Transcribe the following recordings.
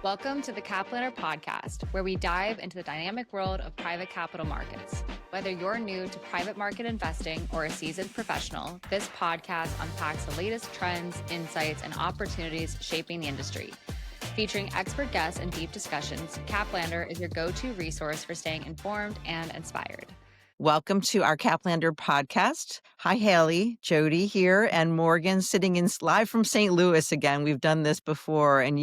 Welcome to the Caplander podcast, where we dive into the dynamic world of private capital markets. Whether you're new to private market investing or a seasoned professional, this podcast unpacks the latest trends, insights, and opportunities shaping the industry. Featuring expert guests and deep discussions, Caplander is your go-to resource for staying informed and inspired. Welcome to our Caplander podcast. Hi, Haley, Jody here, and Morgan sitting in live from St. Louis again. We've done this before, and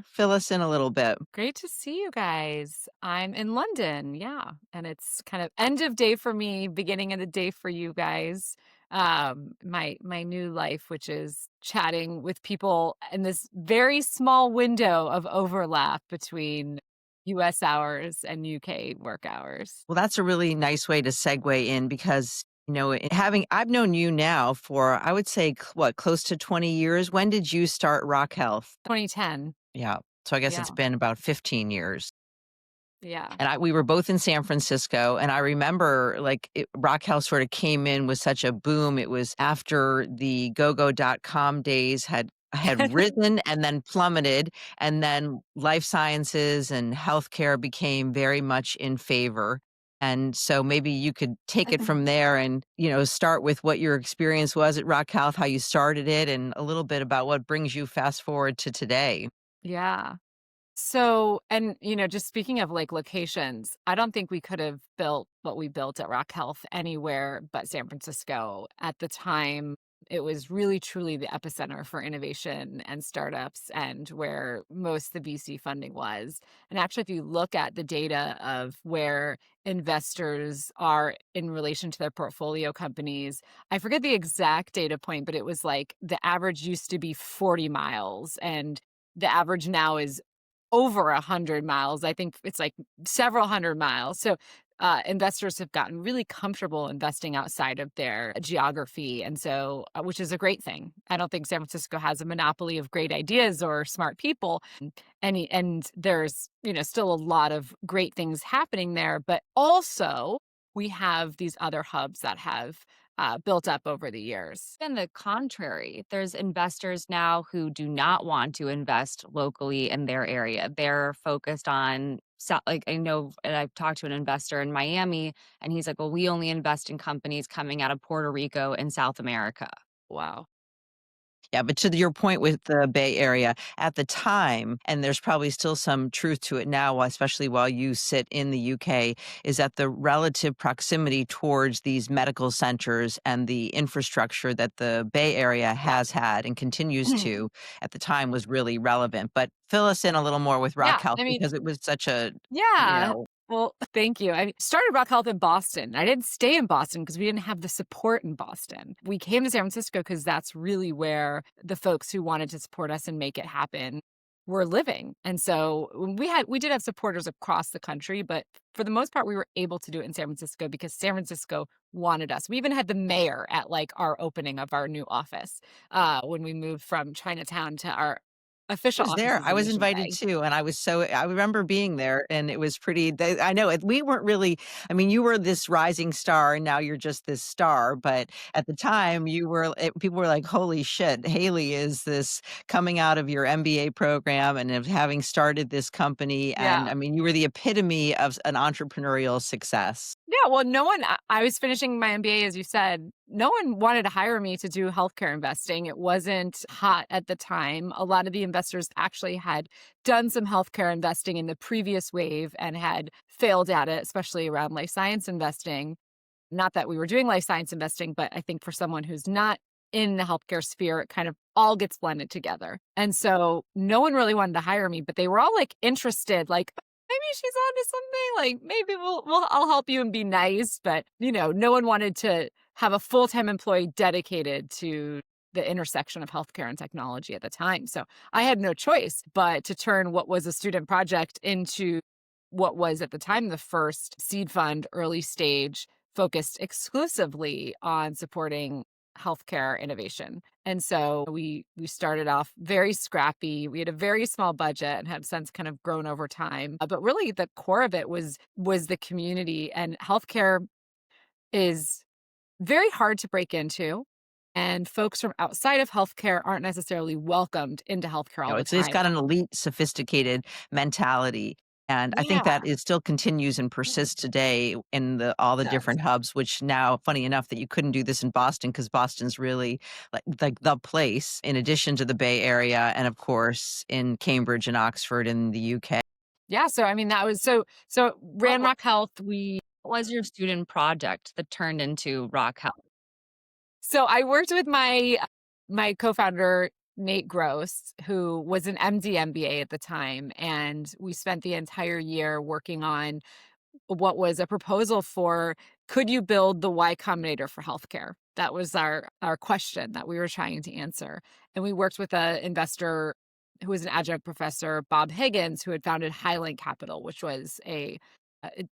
fill us in a little bit. Great to see you guys. I'm in London, and it's kind of end of day for me, beginning of the day for you guys. My new life, which is chatting with people in this very small window of overlap between US hours and UK work hours. Well, that's a really nice way to segue in because, I've known you now for, I would say, close to 20 years. When did you start Rock Health? 2010. Yeah. So I guess it's been about 15 years. Yeah. And we were both in San Francisco, and I remember Rock Health sort of came in with such a boom. It was after the GoGo.com days had risen and then plummeted, and then life sciences and healthcare became very much in favor. And so maybe you could take it from there and, start with what your experience was at Rock Health, how you started it, and a little bit about what brings you fast forward to today. Yeah. So, and just speaking of locations, I don't think we could have built what we built at Rock Health anywhere but San Francisco. At the time, it was really truly the epicenter for innovation and startups and where most of the VC funding was. And actually, if you look at the data of where investors are in relation to their portfolio companies, I forget the exact data point, but it was the average used to be 40 miles and the average now is over 100 miles. I think it's several hundred miles. So investors have gotten really comfortable investing outside of their geography. And so, which is a great thing. I don't think San Francisco has a monopoly of great ideas or smart people. And there's, still a lot of great things happening there. But also we have these other hubs that have built up over the years. And the contrary, there's investors now who do not want to invest locally in their area. They're focused on, I know, and I've talked to an investor in Miami, and he's like, well, we only invest in companies coming out of Puerto Rico and South America. Wow. Yeah, but to your point with the Bay Area, at the time, and there's probably still some truth to it now, especially while you sit in the UK, is that the relative proximity towards these medical centers and the infrastructure that the Bay Area has had and continues to at the time was really relevant. But fill us in a little more with Rock Health because it was such a, Well, thank you. I started Rock Health in Boston. I didn't stay in Boston because we didn't have the support in Boston. We came to San Francisco because that's really where the folks who wanted to support us and make it happen were living. And so we did have supporters across the country, but for the most part, we were able to do it in San Francisco because San Francisco wanted us. We even had the mayor at our opening of our new office when we moved from Chinatown to our official I was there. I was invited too. And I remember being there and it was I know we weren't really, you were this rising star and now you're just this star. But at the time people were like, holy shit, Haley is this coming out of your MBA program and of having started this company. Yeah. And you were the epitome of an entrepreneurial success. Yeah, well, I was finishing my MBA, as you said. No one wanted to hire me to do healthcare investing. It wasn't hot at the time. A lot of the investors actually had done some healthcare investing in the previous wave and had failed at it, especially around life science investing. Not that we were doing life science investing, but I think for someone who's not in the healthcare sphere, it kind of all gets blended together. And so no one really wanted to hire me, but they were all interested, maybe she's onto something. Maybe I'll help you and be nice. But, no one wanted to have a full-time employee dedicated to the intersection of healthcare and technology at the time. So I had no choice but to turn what was a student project into what was at the time the first seed fund, early stage, focused exclusively on supporting healthcare innovation. And so we started off very scrappy. We had a very small budget and have since kind of grown over time. But really the core of it was the community, and healthcare is very hard to break into. And folks from outside of healthcare aren't necessarily welcomed into healthcare all No, the it's time. got an elite, sophisticated mentality, and I think Yeah. that it still continues and persists today in all the Yes. different hubs, which now funny enough that you couldn't do this in Boston because Boston's really like the place in addition to the Bay Area and of course in Cambridge and Oxford in the UK. Yeah. So I mean that was so What Ran Rock Health, we was your student project that turned into Rock Health? so I worked with my co-founder Nate Gross, who was an MD MBA at the time, and we spent the entire year working on what was a proposal for could you build the Y Combinator for healthcare? That was our question that we were trying to answer. And we worked with an investor who was an adjunct professor, Bob Higgins, who had founded Highland Capital, which was it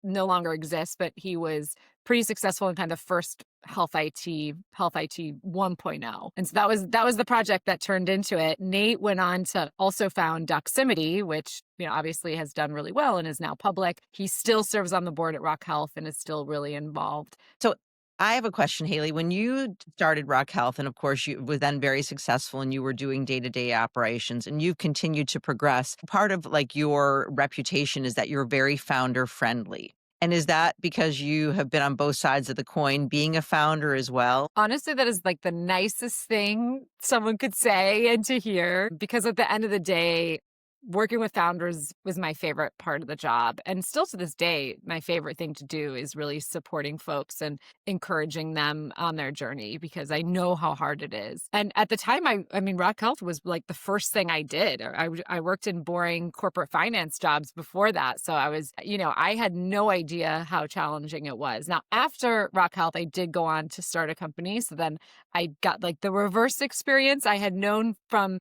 no longer exists, but he was pretty successful in kind of first health IT 1.0. And so that was the project that turned into it. Nate went on to also found Doximity, which obviously has done really well and is now public. He still serves on the board at Rock Health and is still really involved. So I have a question, Haley. When you started Rock Health, and of course you were then very successful and you were doing day-to-day operations and you've continued to progress, part of like your reputation is that you're very founder friendly. And is that because you have been on both sides of the coin being a founder as well? Honestly, that is like the nicest thing someone could say and to hear, because at the end of the day, working with founders was my favorite part of the job. And still to this day, my favorite thing to do is really supporting folks and encouraging them on their journey because I know how hard it is. And at the time, I mean, Rock Health was like the first thing I did. I worked in boring corporate finance jobs before that. So I was, I had no idea how challenging it was. Now, after Rock Health, I did go on to start a company. So then I got like the reverse experience. I had known from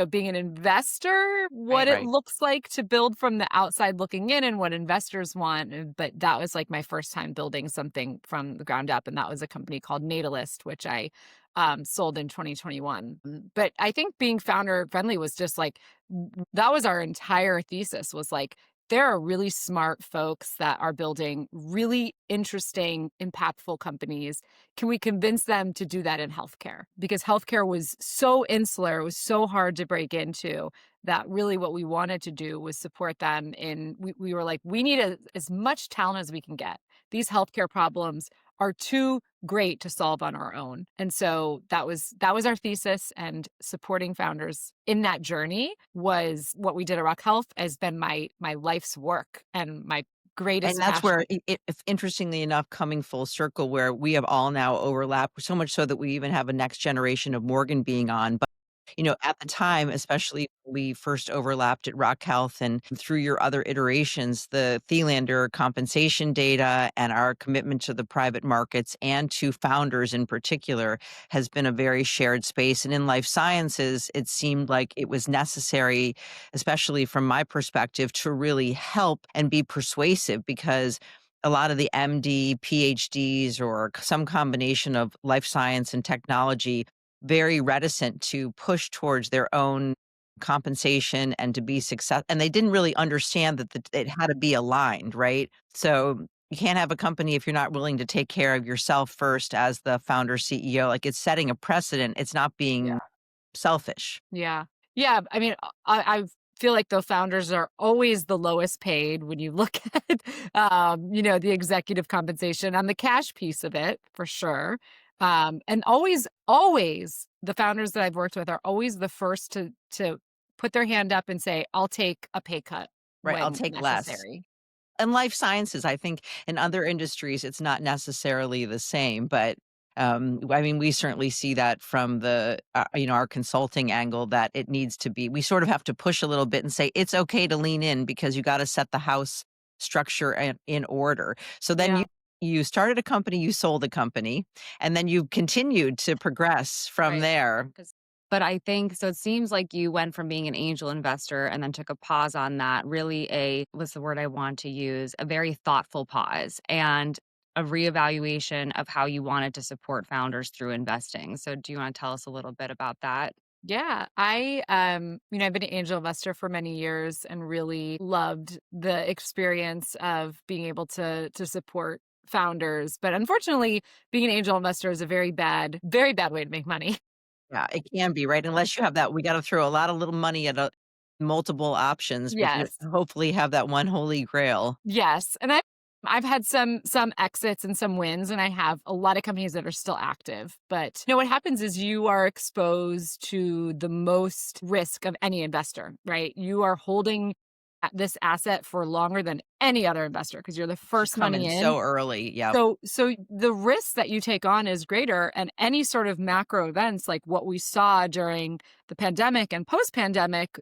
being an investor, Right, what it right. looks like to build from the outside looking in and what investors want. But that was like my first time building something from the ground up. And that was a company called Natalist, which I sold in 2021. But I think being founder friendly was just like, that was our entire thesis was like, there are really smart folks that are building really interesting, impactful companies. Can we convince them to do that in healthcare? Because healthcare was so insular, it was so hard to break into that really what we wanted to do was support them we were like, we need as much talent as we can get. These healthcare problems are too great to solve on our own. And so that was our thesis, and supporting founders in that journey was what we did at Rock Health has been my life's work and my And greatest that's where, passion. if interestingly enough, coming full circle, where we have all now overlapped, so much so that we even have a next generation of Morgan being on. But, at the time, especially when we first overlapped at Rock Health and through your other iterations, the Thielander compensation data and our commitment to the private markets and to founders in particular has been a very shared space. And in life sciences, it seemed like it was necessary, especially from my perspective, to really help and be persuasive because a lot of the MD, PhDs, or some combination of life science and technology, very reticent to push towards their own compensation and to be success. And they didn't really understand that it had to be aligned, right? So you can't have a company if you're not willing to take care of yourself first as the founder CEO. Like it's setting a precedent. It's not being selfish. Yeah. Yeah. I mean, I feel like the founders are always the lowest paid when you look at, the executive compensation on the cash piece of it, for sure. And always the founders that I've worked with are always the first to put their hand up and say, I'll take a pay cut Right, I'll when take less. necessary. In life sciences, I think in other industries, it's not necessarily the same, but, I mean, we certainly see that from our consulting angle that it needs to be we sort of have to push a little bit and say, "It's okay to lean in because you gotta set the house structure in order." So then Yeah. you started a company, you sold a company, and then you continued to progress from Right. there. But I think so it seems like you went from being an angel investor and then took a pause on that, really what's the word I want to use? A very thoughtful pause and a reevaluation of how you wanted to support founders through investing. So do you want to tell us a little bit about that? Yeah, I've been an angel investor for many years and really loved the experience of being able to support founders. But unfortunately, being an angel investor is a very bad way to make money. Yeah, it can be, right? Unless you have that we gotta throw a lot of little money at, multiple options, but you Yes. hopefully have that one holy grail. Yes, and I've had some exits and some wins, and I have a lot of companies that are still active. But what happens is you are exposed to the most risk of any investor, right? You are holding this asset for longer than any other investor because you're the You first come in money in. so early, yep. So the risk that you take on is greater, and any sort of macro events like what we saw during the pandemic and post-pandemic,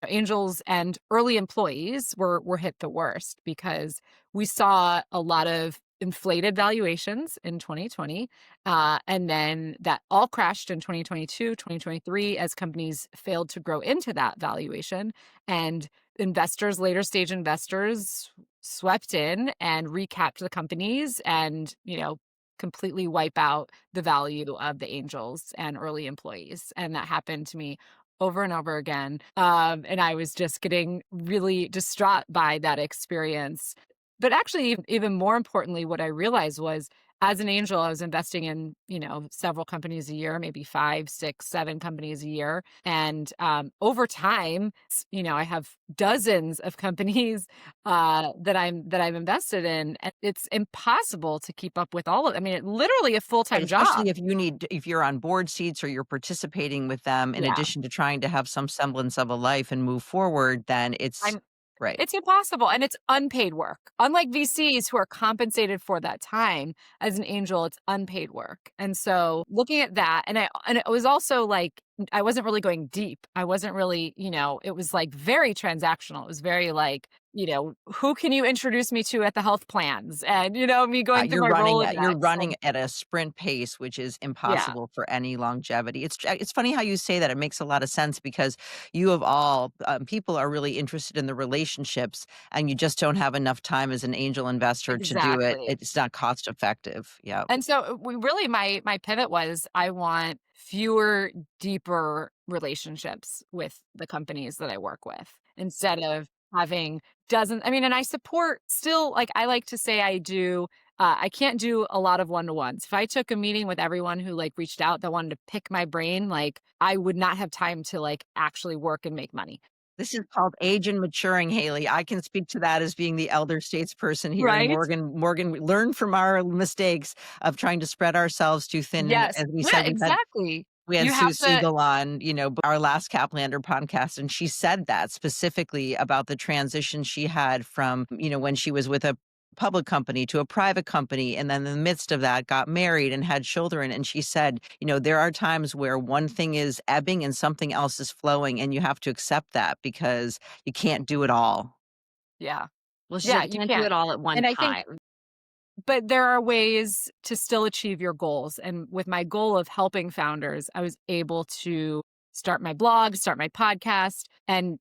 angels and early employees were hit the worst because we saw a lot of inflated valuations in 2020, and then that all crashed in 2022, 2023 as companies failed to grow into that valuation, and investors, later stage investors swept in and recapped the companies and, completely wipe out the value of the angels and early employees. And that happened to me over and over again. And I was just getting really distraught by that experience. But actually, even more importantly, what I realized was as an angel, I was investing in, several companies a year, maybe 5, 6, 7 companies a year. And over time, I have dozens of companies that I'm invested in. And it's impossible to keep up with all of. I mean, literally a full Right, time especially job. if you're on board seats or you're participating with them in Yeah, addition to trying to have some semblance of a life and move forward, then it's I'm right. It's impossible, and it's unpaid work. Unlike VCs who are compensated for that time, as an angel, it's unpaid work. And so looking at that, and it was also like I wasn't really going deep. I wasn't really, it was like very transactional. It was very like, who can you introduce me to at the health plans? And, me going through my You're Rolodex. running at a sprint pace, which is Yeah, impossible for any longevity. It's funny how you say that, it makes a lot of sense because you of all, people are really interested in the relationships, and you just don't have enough time as an angel investor to do it. exactly. It's not cost effective. Yeah. And so we really my pivot was I want fewer, deeper relationships with the companies that I work with instead of having dozens. I mean, and I support still, like I like to say I do. I can't do a lot of one-to-ones. If I took a meeting with everyone who like reached out that wanted to pick my brain, like I would not have time to like actually work and make money. This is called age and maturing, Haley. I can speak to that as being the elder statesperson here, and Right? Morgan, we learned from our mistakes of trying to spread ourselves too thin, and Yes. as we Yeah, said, exactly. we had You Sue have to Siegel on, our last Caplander podcast, and she said that specifically about the transition she had from, when she was with a public company to a private company, and then in the midst of that got married and had children. And she said, there are times where one thing is ebbing and something else is flowing, and you have to accept that because you can't do it all. yeah. Well, she Yeah, said, you can't do can't. it all at one And I think time. but there are ways to still achieve your goals. And with my goal of helping founders, I was able to start my blog, start my podcast, and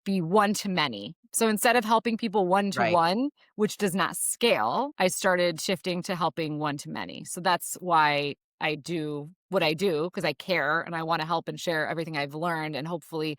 be one to many. So instead of helping people one to Right. one, which does not scale, I started shifting to helping one to many. So that's why I do what I do because I care and I want to help and share everything I've learned and hopefully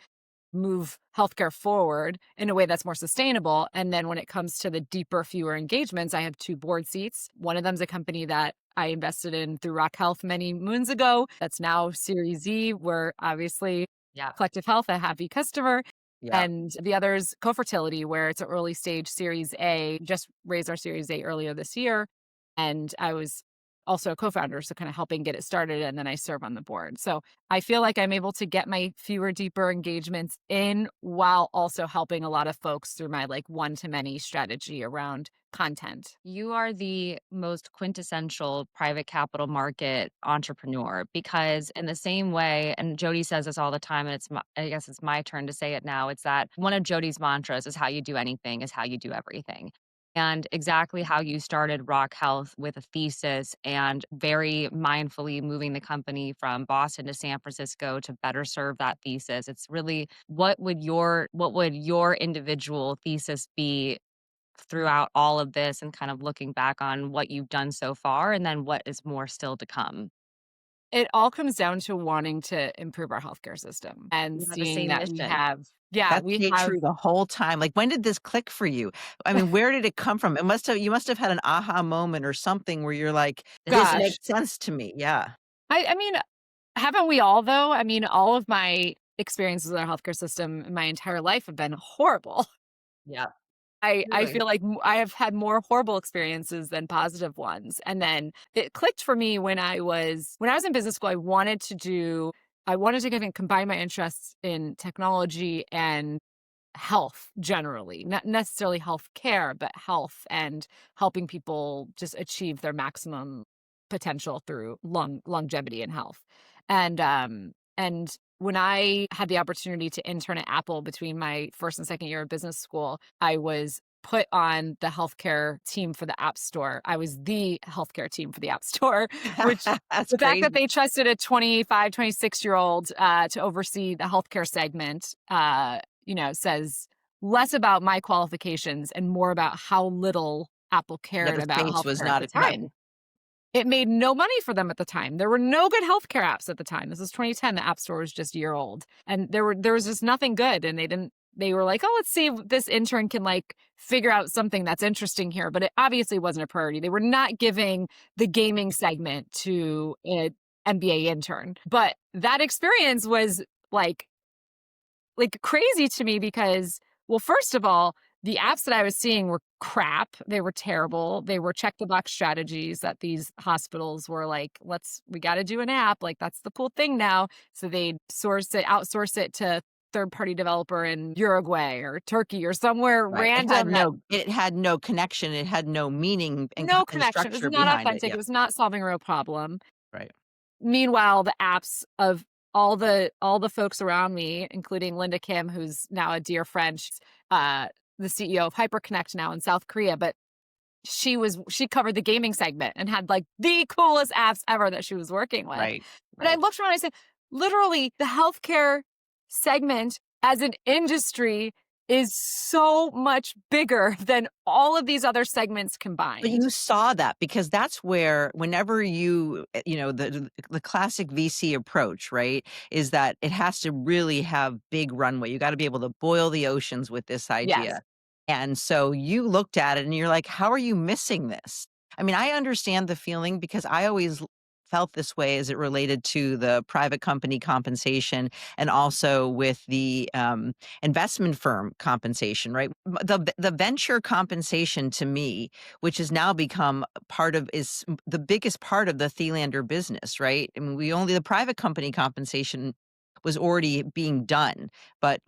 move healthcare forward in a way that's more sustainable. And then when it comes to the deeper, fewer engagements, I have 2 board seats. One of them is a company that I invested in through Rock Health many moons ago. That's now Series Z. We're obviously Yeah. Collective Health, a happy customer. Yeah. And the other is Co-Fertility, where it's an early stage Series A, just raised our Series A earlier this year. And I was also a co-founder, so kind of helping get it started. And then I serve on the board. So I feel like I'm able to get my fewer, deeper engagements in while also helping a lot of folks through my like one to many strategy around content. You are the most quintessential private capital market entrepreneur because, in the same way, and Jody says this all the time, and I guess it's my turn to say it now. It's that one of Jody's mantras is how you do anything is how you do everything. And exactly how you started Rock Health with a thesis and very mindfully moving the company from Boston to San Francisco to better serve that thesis. It's really what would your individual thesis be throughout all of this and kind of looking back on what you've done so far and then what is more still to come? It all comes down to wanting to improve our healthcare system and We have the seeing same that we mission. have yeah, That we stayed have true the whole time. Like, when did this click for you? I mean, where did it come from? You must have had an aha moment or something where you're like, "This gosh. makes sense to me." Yeah. I mean, haven't we all though? I mean, all of my experiences with our healthcare system in my entire life have been horrible. Yeah. I Truly. feel like I have had more horrible experiences than positive ones, and then it clicked for me when I was in business school, I wanted to kind of combine my interests in technology and health generally, not necessarily healthcare, but health and helping people just achieve their maximum potential through longevity and health. And when I had the opportunity to intern at Apple between my first and second year of business school, I was put on the healthcare team for the App Store. I was the healthcare team for the App Store, which That's the fact that crazy. they trusted a 25, 26-year-old to oversee the healthcare segment, says less about my qualifications and more about how little Apple Yeah, cared the about space was healthcare at not the a right. time. It made no money for them at the time. There were no good healthcare apps at the time. This was 2010. The App Store was just a year old. And there was just nothing good. And they were like, oh, let's see if this intern can like figure out something that's interesting here. But it obviously wasn't a priority. They were not giving the gaming segment to an MBA intern. But that experience was like crazy to me because, well, first of all, the apps that I was seeing were crap. They were terrible. They were check the box strategies that these hospitals were like, we got to do an app. Like, that's the cool thing now. So they'd outsource it to third party developer in Uruguay or Turkey or somewhere Right. random that It had no connection, it had no meaning no and connection. It was structure not behind it. authentic. It Yep. was not solving a real problem. Right. Meanwhile, the apps of all the folks around me, including Linda Kim, who's now a dear friend, she's the CEO of HyperConnect now in South Korea, but she covered the gaming segment and had like the coolest apps ever that she was working with. Right. But I Right. looked around and I said, literally, the healthcare segment as an industry is so much bigger than all of these other segments But combined. you saw that because that's where whenever the classic VC approach, right, is that it has to really have big runway. You gotta be able to boil the oceans with this Yes. idea. And so you looked at it and you're like, "How are you missing this?" I mean, I understand the feeling because I always felt this way as it related to the private company compensation and also with the, investment firm compensation, right? The venture compensation to me, which has now become part of the biggest part of the Thelander business, right? I mean, the private company compensation was already being done. But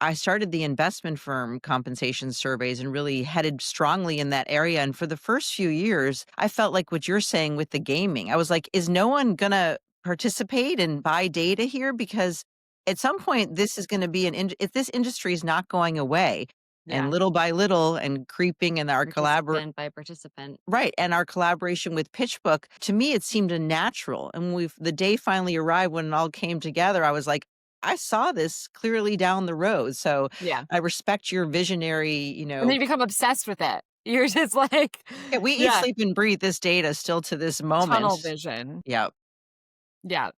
I started the investment firm compensation surveys and really headed strongly in that area. And for the first few years, I felt like what you're saying with the gaming. I was like, is no one going to participate and buy data here? Because at some point, this is going to be if this industry is not going away. And Yeah. little by little and creeping and our Participant by participant. right, and our collaboration with PitchBook, to me, it seemed a natural, and the day finally arrived when it all came together, I was like, "I saw this clearly down the road," so Yeah. I respect your visionary, And then you become obsessed with it. You're just like, yeah, we eat, yeah, sleep, and breathe this data still to this tunnel moment. vision. Yeah,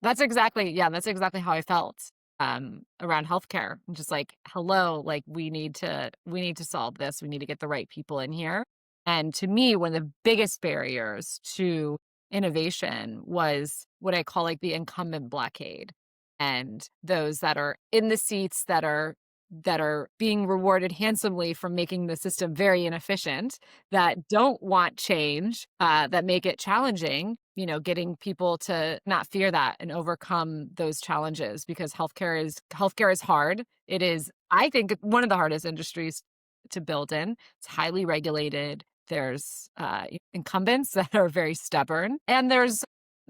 That's exactly how I felt around healthcare. I'm just like, hello, like we need to solve this. We need to get the right people in here. And to me, one of the biggest barriers to innovation was what I call like the incumbent blockade. And those that are in the seats that are being rewarded handsomely for making the system very inefficient, that don't want change, that make it challenging, getting people to not fear that and overcome those challenges because healthcare is hard. It is, I think, one of the hardest industries to build in. It's highly regulated. There's incumbents that are very stubborn, and there's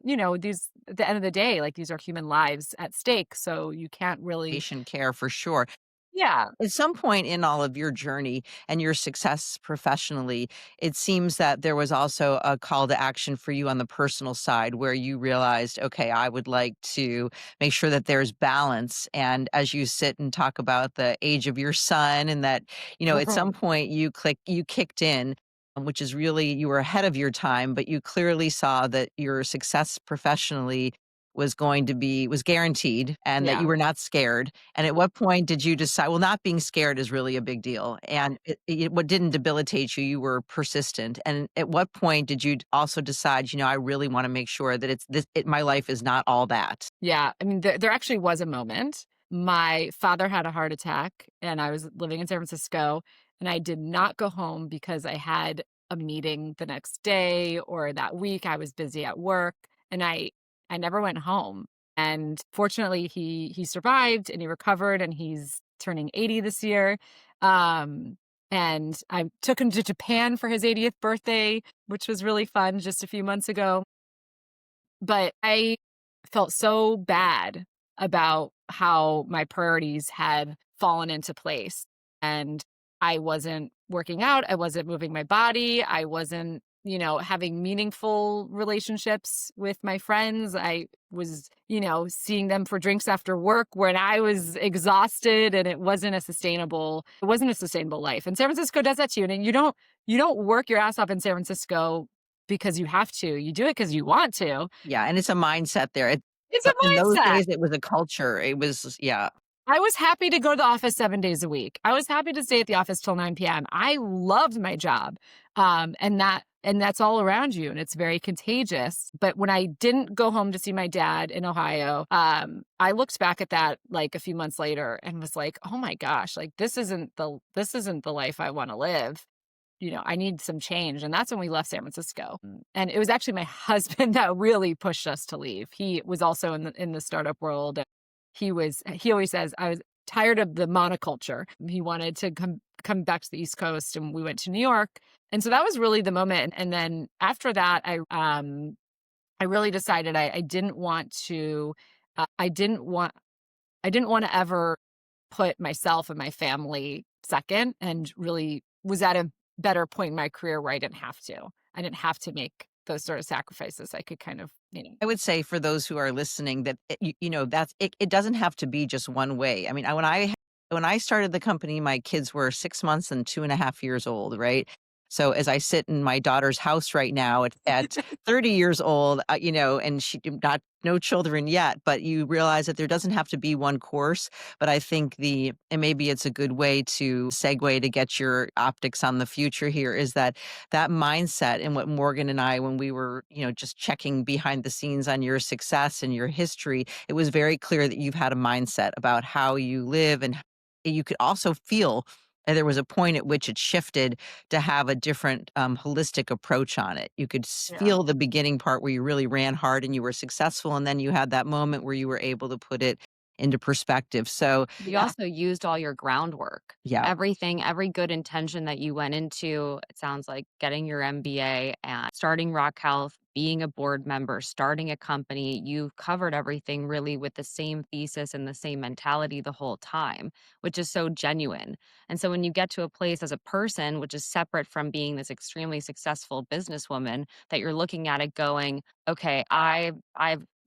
these at the end of the day, like these are human lives at stake. So you can't really, patient care for sure. yeah. At some point in all of your journey and your success professionally, it seems that there was also a call to action for you on the personal side where you realized, okay, I would like to make sure that there's balance. And as you sit and talk about the age of your son, and that, at some point you kicked in. Which is really, you were ahead of your time, but you clearly saw that your success professionally was guaranteed and that Yeah. you were not scared? And at what point did you decide, well, not being scared is really a big deal. And what didn't debilitate you, you were persistent. And at what point did you also decide, I really want to make sure that my life is not all that? Yeah. I mean, there actually was a moment. My father had a heart attack, and I was living in San Francisco, and I did not go home because I had a meeting the next day or that week. I was busy at work, and I never went home. And fortunately, he survived and he recovered, and he's turning 80 this year. Um, and I took him to Japan for his 80th birthday, which was really fun just a few months ago. But I felt so bad about how my priorities had fallen into place. And I wasn't working out, I wasn't moving my body, I wasn't, having meaningful relationships with my friends. I was, seeing them for drinks after work when I was exhausted, and it wasn't a sustainable life. And San Francisco does that to you. And you don't work your ass off in San Francisco because you have to. You do it because you want to. Yeah, and it's a mindset there. It's a In those mindset. days, it was a culture. It was, yeah. I was happy to go to the office 7 days a week. I was happy to stay at the office till 9 PM. I loved my job. And that's all around you, and it's very contagious. But when I didn't go home to see my dad in Ohio, I looked back at that like a few months later and was like, "Oh my gosh, like this isn't the life I want to live. I need some change." And that's when we left San Francisco. And it was actually my husband that really pushed us to leave. He was also in the startup world. He always says, I was tired of the monoculture. He wanted to come back to the East Coast, and we went to New York. And so that was really the moment. And then after that, I really decided I didn't want to I didn't want to ever put myself and my family second, and really was at a better point in my career where I didn't have to. I didn't have to make those sort of sacrifices. I could kind of, I would say for those who are listening that that's it. It doesn't have to be just one way. I mean, when I started the company, my kids were 6 months and 2.5 years old, right? So as I sit in my daughter's house right now at 30 years old, and she not no children yet, but you realize that there doesn't have to be one course. But I think and maybe it's a good way to segue to get your optics on the future here, is that mindset. And what Morgan and I, when we were, just checking behind the scenes on your success and your history, it was very clear that you've had a mindset about how you live, and you could also feel. And there was a point at which it shifted to have a different holistic approach on it. You could yeah. feel the beginning part where you really ran hard and you were successful. And then you had that moment where you were able to put it into perspective. So, You also used all your groundwork. yeah. Everything, every good intention that you went into, it sounds like getting your MBA and starting Rock Health, being a board member, starting a company, you've covered everything really with the same thesis and the same mentality the whole time, which is so genuine. And so when you get to a place as a person, which is separate from being this extremely successful businesswoman, that you're looking at it going, okay, I've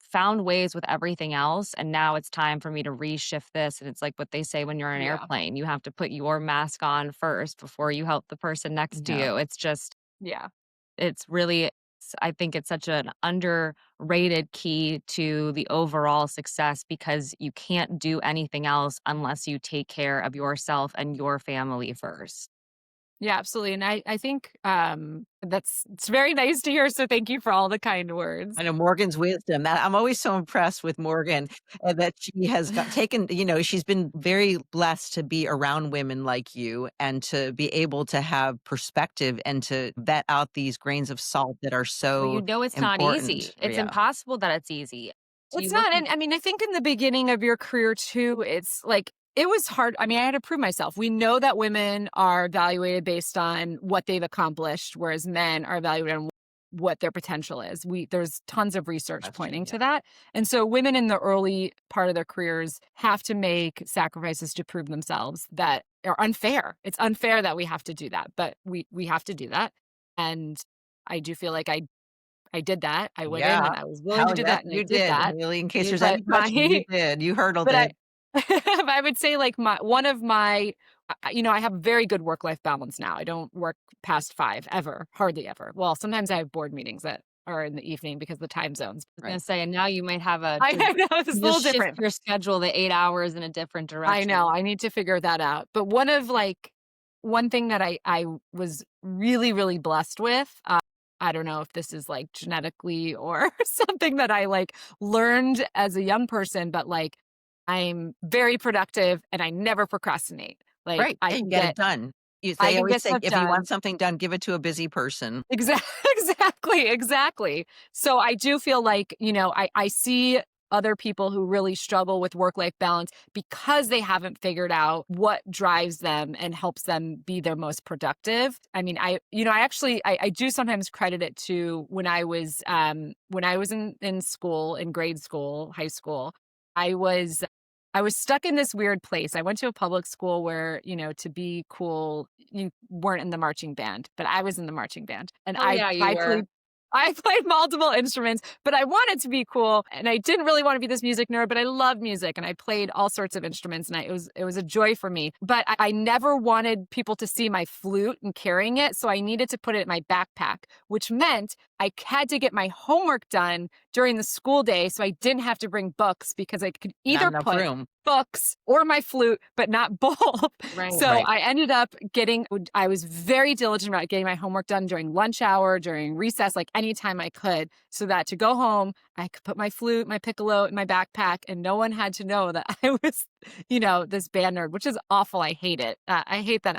found ways with everything else, and now it's time for me to reshift this. And it's like what they say when you're on an Yeah. airplane, you have to put your mask on first before you help the person next to Yeah. you. It's just, Yeah. it's really, I think it's such an underrated key to the overall success, because you can't do anything else unless you take care of yourself and your family first. Yeah, absolutely. And I think it's very nice to hear. So thank you for all the kind words. I know Morgan's wisdom. That I'm always so impressed with Morgan, that she has taken, she's been very blessed to be around women like you and to be able to have perspective and to vet out these grains of salt that are Well, so it's not easy. important. It's Yeah. impossible that it's easy. So It's you look not. And I mean, I think in the beginning of your career too, it's like it was hard. I mean, I had to prove myself. We know that women are evaluated based on what they've accomplished, whereas men are evaluated on what their potential is. There's tons of research That's pointing true, to that. And so women in the early part of their careers have to make sacrifices to prove themselves that are unfair. It's unfair that we have to do that, but we have to do that. And I do feel like I did that. I went in yeah. and I was willing to Hell do yes, that, and I you did did. that. Really, in case there's But any question, you my did. You hurdled but I it. I would say like one of my I have very good work-life balance now. I don't work past 5 ever, hardly ever. Well, sometimes I have board meetings at or in the evening because of the time zones. I was gonna Right. say, and now you might have I know it's a you little just shift different. your schedule the 8 hours in a different I know, direction. I need to figure that out. But one thing that I was really, really blessed with, I don't know if this is, like, genetically or something that I, like, learned as a young person, but, like, I'm very productive and I never procrastinate. Like, Right. Yeah, you get it done. I They can always get say, stuff if you done. want something done, give it to a busy person. Exactly, exactly. So I do feel like, I see other people who really struggle with work-life balance because they haven't figured out what drives them and helps them be their most productive. I mean, I actually I do sometimes credit it to when I was in school, in grade school, high school, I was I was stuck in this weird place. I went to a public school where, to be cool, you weren't in the marching band, but I was in the marching band. And Oh, yeah, you I were. played I played multiple instruments, but I wanted to be cool and I didn't really want to be this music nerd, but I love music and I played all sorts of instruments and it was a joy for me. But I never wanted people to see my flute and carrying it, so I needed to put it in my backpack, which meant I had to get my homework done during the school day so I didn't have to bring books because I could Not either enough put room. books or my flute, but not both. Right. So Right. I ended up I was very diligent about getting my homework done during lunch hour, during recess, like anytime I could, so that to go home, I could put my flute, my piccolo in my backpack, and no one had to know that I was, this band nerd, which is awful. I hate it. I hate that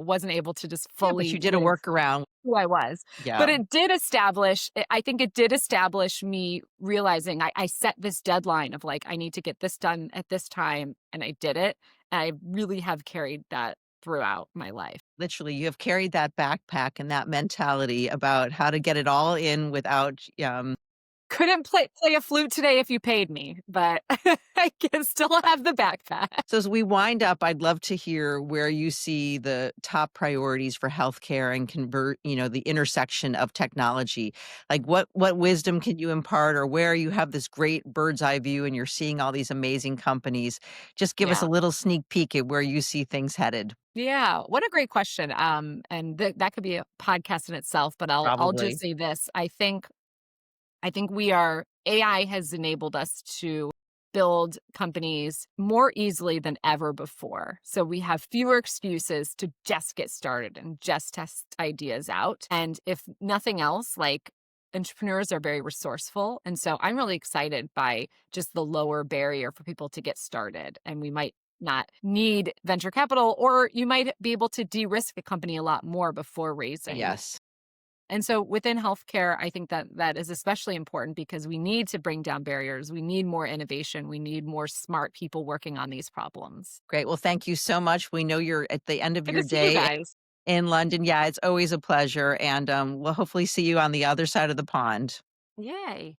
wasn't able to just Yeah, but fully you did a live workaround. who I was. Yeah. But I think it did establish me realizing I set this deadline of like, I need to get this done at this time. And I did it. And I really have carried that throughout my life. Literally, you have carried that backpack and that mentality about how to get it all in without, Couldn't play a flute today if you paid me, but I can still have the backpack. so as we wind up, I'd love to hear where you see the top priorities for healthcare and the intersection of technology. Like what wisdom can you impart, or where you have this great bird's eye view and you're seeing all these amazing companies? Just give us a Yeah. little sneak peek at where you see things headed. Yeah, what a great question. And that could be a podcast in itself, but I'll just Probably. say this. I think AI has enabled us to build companies more easily than ever before. So we have fewer excuses to just get started and just test ideas out. And if nothing else, like entrepreneurs are very resourceful. And so I'm really excited by just the lower barrier for people to get started. And we might not need venture capital, or you might be able to de risk a company a lot more before raising. Yes. And so within healthcare, I think that that is especially important because we need to bring down barriers. We need more innovation. We need more smart people working on these problems. Great. Well, thank you so much. We know you're at the end of Good your to see you day guys. in London. Yeah, it's always a pleasure. And we'll hopefully see you on the other side of the pond. Yay.